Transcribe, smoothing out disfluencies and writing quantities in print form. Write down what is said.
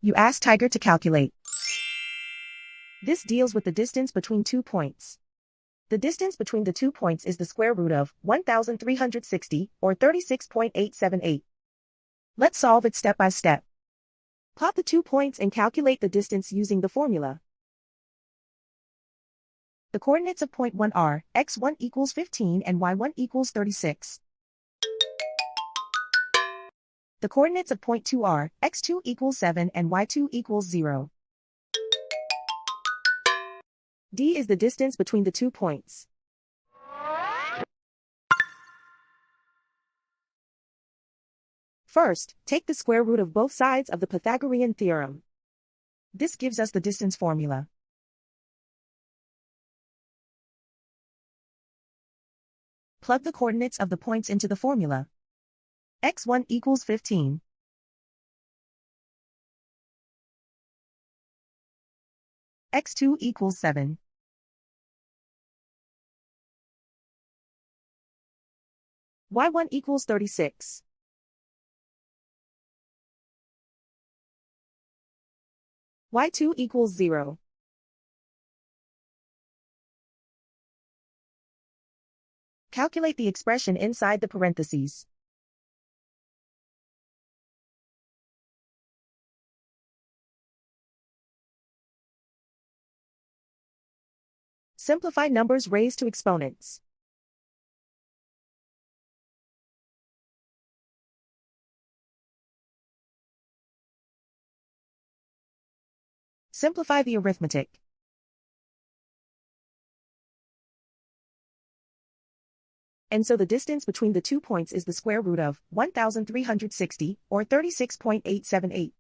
You ask Tiger to calculate. This deals with the distance between 2 points. The distance between the 2 points is the square root of 1,360, or 36.878. Let's solve it step by step. Plot the 2 points and calculate the distance using the formula. The coordinates of point 1 are x1 equals 15 and y1 equals 36. The coordinates of point 2 are x2 equals 7 and y2 equals 0. D is the distance between the 2 points. First, take the square root of both sides of the Pythagorean theorem. This gives us the distance formula. Plug the coordinates of the points into the formula. x1 equals 15. x2 equals 7. y1 equals 36. y2 equals 0. Calculate the expression inside the parentheses. Simplify numbers raised to exponents. Simplify the arithmetic. And so the distance between the 2 points is the square root of 1,360, or 36.878.